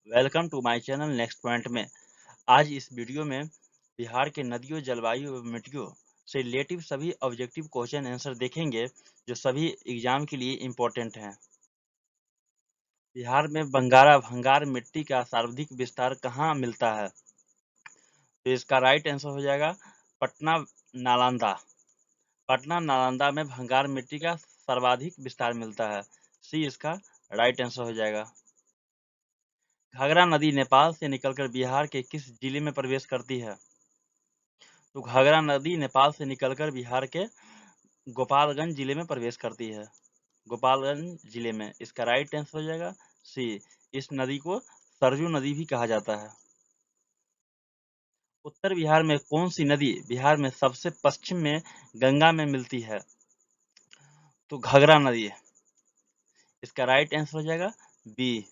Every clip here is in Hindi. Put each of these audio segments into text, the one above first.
Welcome to my channel next point में। आज इस वीडियो में बिहार के नदियों, जलवायु एवं मिट्टियों से रिलेटिव सभी ऑब्जेक्टिव क्वेश्चन आंसर देखेंगे जो सभी एग्जाम के लिए इम्पोर्टेंट हैं। बिहार में भंगार मिट्टी का सर्वाधिक विस्तार कहाँ मिलता है? तो इसका राइट आंसर हो जाएगा पटना नालंदा। पटना नालंदा में भंगार मिट्टी का सर्वाधिक विस्तार मिलता है। सी इसका राइट आंसर हो जाएगा। घाघरा नदी नेपाल से निकलकर बिहार के किस जिले में प्रवेश करती है? तो घाघरा नदी नेपाल से निकलकर बिहार के गोपालगंज जिले में प्रवेश करती है। गोपालगंज जिले में इसका राइट आंसर हो जाएगा सी। इस नदी को सरजू नदी भी कहा जाता है। उत्तर बिहार में कौन सी नदी बिहार में सबसे पश्चिम में गंगा में मिलती है? तो घाघरा नदी। इसका राइट आंसर हो जाएगा बी।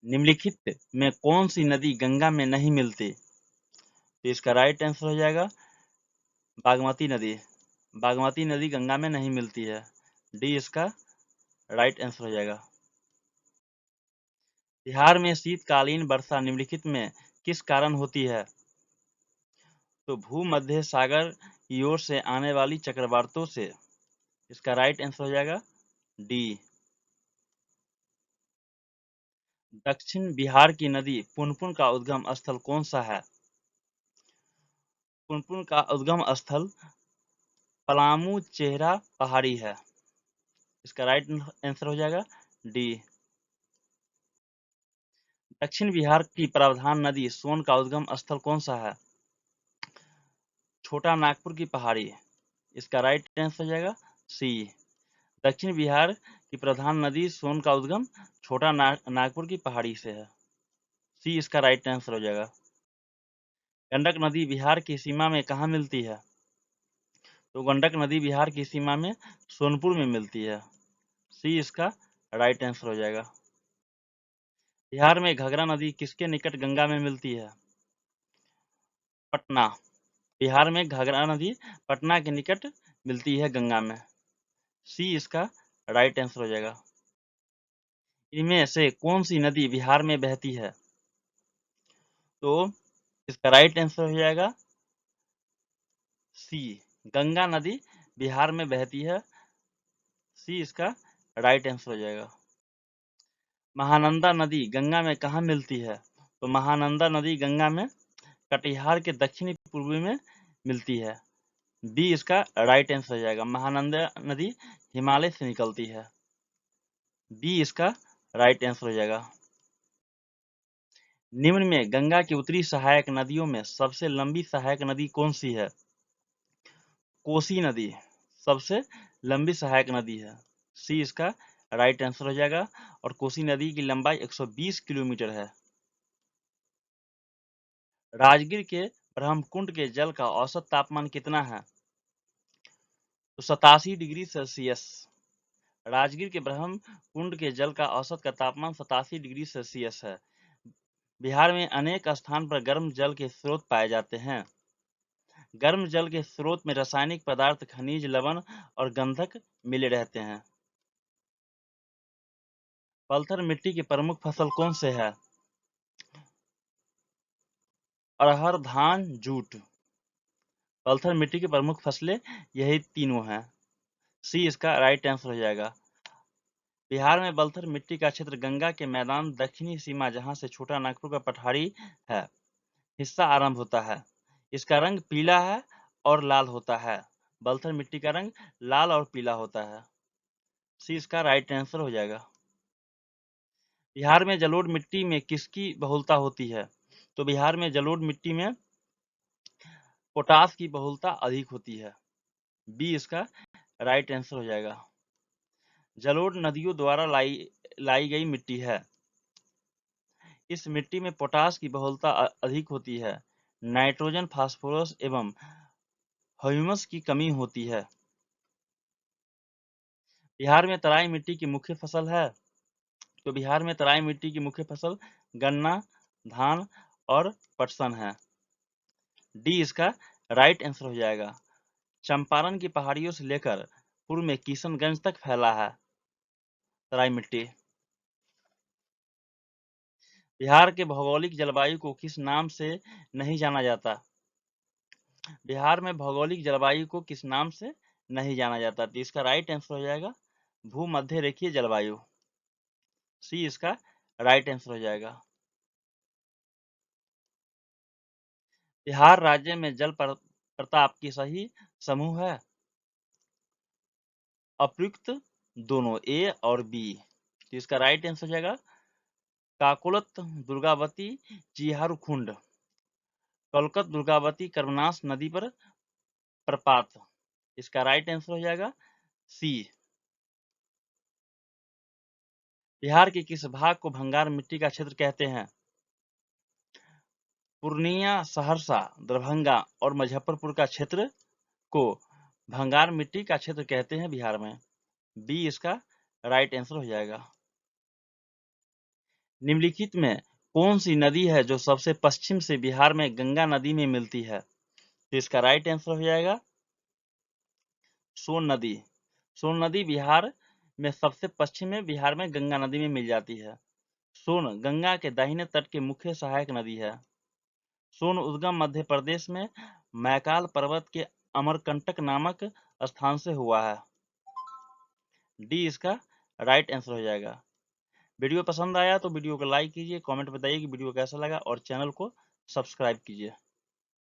निम्नलिखित में कौन सी नदी गंगा में नहीं मिलती? तो इसका राइट आंसर हो जाएगा बागमती नदी। बागमती नदी गंगा में नहीं मिलती है। डी इसका राइट आंसर हो जाएगा। बिहार में शीतकालीन वर्षा निम्नलिखित में किस कारण होती है? तो भूमध्य सागर की ओर से आने वाली चक्रवातों से। इसका राइट आंसर हो जाएगा डी। दक्षिण बिहार की नदी पुनपुन का उद्गम स्थल कौन सा है? पुनपुन का उद्गम स्थल पलामू चेहरा पहाड़ी है। इसका राइट आंसर हो जाएगा डी। दक्षिण बिहार की प्रधान नदी सोन का उद्गम स्थल कौन सा है? छोटा नागपुर की पहाड़ी। इसका राइट आंसर हो जाएगा सी। दक्षिण बिहार की प्रधान नदी सोन का उद्गम छोटा नागपुर की पहाड़ी से है। सी इसका राइट आंसर हो जाएगा। गंडक नदी बिहार की सीमा में कहाँ मिलती है? तो गंडक नदी बिहार की सीमा में सोनपुर में मिलती है। सी इसका राइट आंसर हो जाएगा। बिहार में घाघरा नदी किसके निकट गंगा में मिलती है? पटना। बिहार में घाघरा नदी पटना के निकट मिलती है गंगा में। सी इसका राइट आंसर हो जाएगा। इनमें से कौन सी नदी बिहार में बहती है? तो इसका राइट आंसर हो जाएगा सी। गंगा नदी बिहार में बहती है। सी इसका राइट आंसर हो जाएगा। महानंदा नदी गंगा में कहाँ मिलती है? तो महानंदा नदी गंगा में कटिहार के दक्षिणी पूर्वी में मिलती है। बी इसका राइट आंसर हो जाएगा। महानंदा नदी हिमालय से निकलती है। बी इसका राइट आंसर हो जाएगा। निम्न में गंगा की उत्तरी सहायक नदियों में सबसे लंबी सहायक नदी कौन सी है? कोसी नदी सबसे लंबी सहायक नदी है। सी इसका राइट आंसर हो जाएगा। और कोसी नदी की लंबाई 120 किलोमीटर है। राजगीर के ब्रह्मकुंड के जल का औसत तापमान कितना है? तो 87 डिग्री सेल्सियस। राजगीर के ब्रह्मकुंड के जल का औसत का तापमान 87 डिग्री सेल्सियस है। बिहार में अनेक स्थान पर गर्म जल के स्रोत पाए जाते हैं। गर्म जल के स्रोत में रासायनिक पदार्थ, खनिज, लवण और गंधक मिले रहते हैं। पलथर मिट्टी की प्रमुख फसल कौन से है? अरहर, धान, जूट। पलथर मिट्टी की प्रमुख फसलें यही तीनों हैं। सी इसका राइट आंसर हो जाएगा। बिहार में बलथर मिट्टी का क्षेत्र गंगा के मैदान दक्षिणी सीमा जहां से छोटा नागपुर का पठारी है हिस्सा आरंभ होता है। इसका रंग पीला है और लाल होता है। बलथर मिट्टी का रंग लाल और पीला होता है। सी इसका राइट आंसर हो जाएगा। बिहार में जलोढ़ मिट्टी में किसकी बहुलता होती है? तो बिहार में जलोढ़ मिट्टी में पोटास की बहुलता अधिक होती है। बी इसका राइट आंसर हो जाएगा। जलोढ़ नदियों द्वारा लाई गई मिट्टी है। इस मिट्टी में पोटास की बहुलता अधिक होती है। नाइट्रोजन, फास्फोरस एवं ह्यूमस की कमी होती है। बिहार में तराई मिट्टी की मुख्य फसल है। तो बिहार में तराई मिट्टी की मुख्य फसल गन्ना, धान और पटसन है। डी इसका राइट आंसर हो जाएगा। चंपारण की पहाड़ियों से लेकर पूर्व में किशनगंज तक फैला है तराई मिट्टी। बिहार के भौगोलिक जलवायु को किस नाम से नहीं जाना जाता? बिहार में भौगोलिक जलवायु को किस नाम से नहीं जाना जाता? तो इसका राइट आंसर हो जाएगा भूमध्य रेखीय जलवायु। सी इसका राइट आंसर हो जाएगा। बिहार राज्य में जल प्रताप की सही समूह है? अप्रयुक्त दोनों, ए और बी। तो इसका राइट आंसर हो जाएगा काकोलत, दुर्गावती, चिहारुकुंड। कलकत दुर्गावती कर्मनाश नदी पर प्रपात। इसका राइट आंसर हो जाएगा सी। बिहार के किस भाग को भंगार मिट्टी का क्षेत्र कहते हैं? पूर्णिया, सहरसा, दरभंगा और मुजफ्फरपुर का क्षेत्र को भंगार मिट्टी का क्षेत्र कहते हैं बिहार में। बी इसका राइट आंसर हो जाएगा। निम्नलिखित में कौन सी नदी है जो सबसे पश्चिम से बिहार में गंगा नदी में मिलती है? तो इसका राइट आंसर हो जाएगा सोन नदी। सोन नदी बिहार में सबसे पश्चिम में बिहार में गंगा नदी में मिल जाती है। सोन गंगा के दाहिने तट की मुख्य सहायक नदी है। सोन उद्गम मध्य प्रदेश में मैकाल पर्वत के अमरकंटक नामक स्थान से हुआ है। डी इसका राइट आंसर हो जाएगा। वीडियो पसंद आया तो वीडियो को लाइक कीजिए, कमेंट बताइए कि वीडियो कैसा लगा और चैनल को सब्सक्राइब कीजिए।